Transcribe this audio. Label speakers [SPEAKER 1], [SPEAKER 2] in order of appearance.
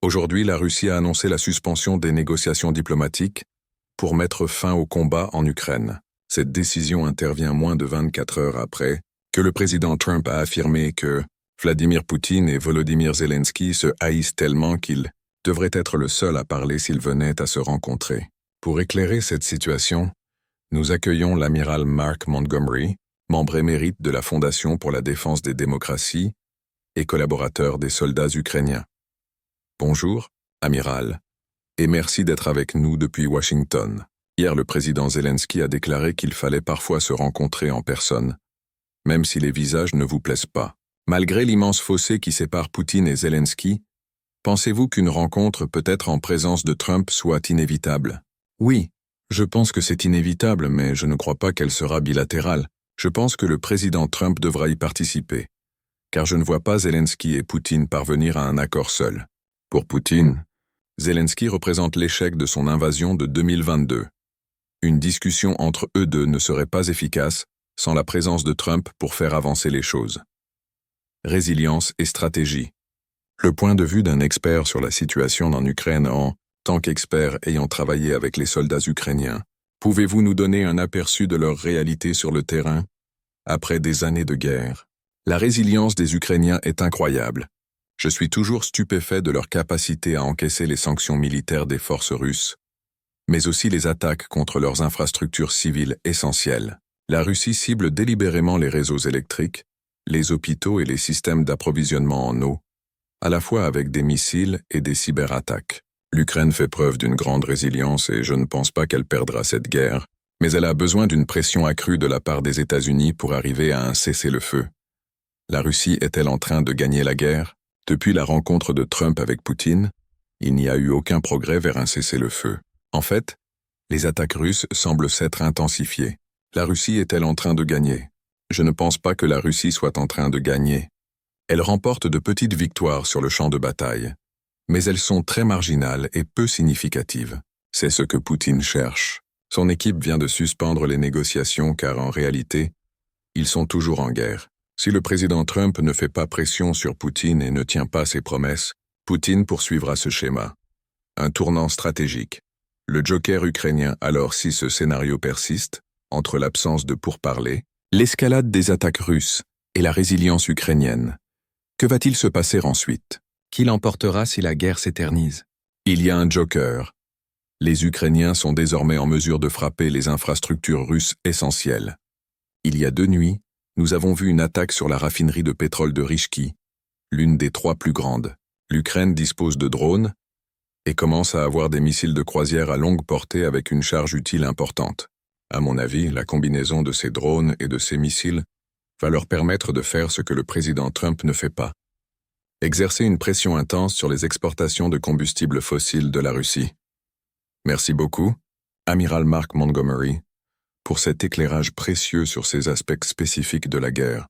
[SPEAKER 1] Aujourd'hui, la Russie a annoncé la suspension des négociations diplomatiques pour mettre fin au combat en Ukraine. Cette décision intervient moins de 24 heures après que le président Trump a affirmé que Vladimir Poutine et Volodymyr Zelensky se haïssent tellement qu'ils devraient être le seul à parler s'ils venaient à se rencontrer. Pour éclairer cette situation, nous accueillons l'amiral Mark Montgomery, membre émérite de la Fondation pour la défense des démocraties et collaborateur des soldats ukrainiens. Bonjour, amiral, et merci d'être avec nous depuis Washington. Hier, le président Zelensky a déclaré qu'il fallait parfois se rencontrer en personne, même si les visages ne vous plaisent pas. Malgré l'immense fossé qui sépare Poutine et Zelensky, pensez-vous qu'une rencontre peut-être en présence de Trump soit inévitable? Oui, je pense que c'est inévitable, mais je ne crois pas qu'elle sera bilatérale. Je pense que le président Trump devra y participer, car je ne vois pas Zelensky et Poutine parvenir à un accord seul. Pour Poutine, Zelensky représente l'échec de son invasion de 2022. Une discussion entre eux deux ne serait pas efficace sans la présence de Trump pour faire avancer les choses. Résilience et stratégie. Le point de vue d'un expert sur la situation en Ukraine en tant qu'expert ayant travaillé avec les soldats ukrainiens, pouvez-vous nous donner un aperçu de leur réalité sur le terrain après des années de guerre? La résilience des Ukrainiens est incroyable. Je suis toujours stupéfait de leur capacité à encaisser les sanctions militaires des forces russes, mais aussi les attaques contre leurs infrastructures civiles essentielles. La Russie cible délibérément les réseaux électriques, les hôpitaux et les systèmes d'approvisionnement en eau, à la fois avec des missiles et des cyberattaques. L'Ukraine fait preuve d'une grande résilience et je ne pense pas qu'elle perdra cette guerre, mais elle a besoin d'une pression accrue de la part des États-Unis pour arriver à un cessez-le-feu. La Russie est-elle en train de gagner la guerre? Depuis la rencontre de Trump avec Poutine, il n'y a eu aucun progrès vers un cessez-le-feu. En fait, les attaques russes semblent s'être intensifiées. La Russie est-elle en train de gagner? Je ne pense pas que la Russie soit en train de gagner. Elle remporte de petites victoires sur le champ de bataille, mais elles sont très marginales et peu significatives. C'est ce que Poutine cherche. Son équipe vient de suspendre les négociations car en réalité, ils sont toujours en guerre. Si le président Trump ne fait pas pression sur Poutine et ne tient pas ses promesses, Poutine poursuivra ce schéma. Un tournant stratégique. Le joker ukrainien alors si ce scénario persiste, entre l'absence de pourparlers, l'escalade des attaques russes et la résilience ukrainienne. Que va-t-il se passer ensuite? Qui l'emportera si la guerre s'éternise? Il y a un joker. Les Ukrainiens sont désormais en mesure de frapper les infrastructures russes essentielles. Il y a 2 nuits, nous avons vu une attaque sur la raffinerie de pétrole de Rijki, l'une des 3 plus grandes. L'Ukraine dispose de drones et commence à avoir des missiles de croisière à longue portée avec une charge utile importante. À mon avis, la combinaison de ces drones et de ces missiles va leur permettre de faire ce que le président Trump ne fait pas. Exercer une pression intense sur les exportations de combustibles fossiles de la Russie. Merci beaucoup, amiral Mark Montgomery, pour cet éclairage précieux sur ces aspects spécifiques de la guerre.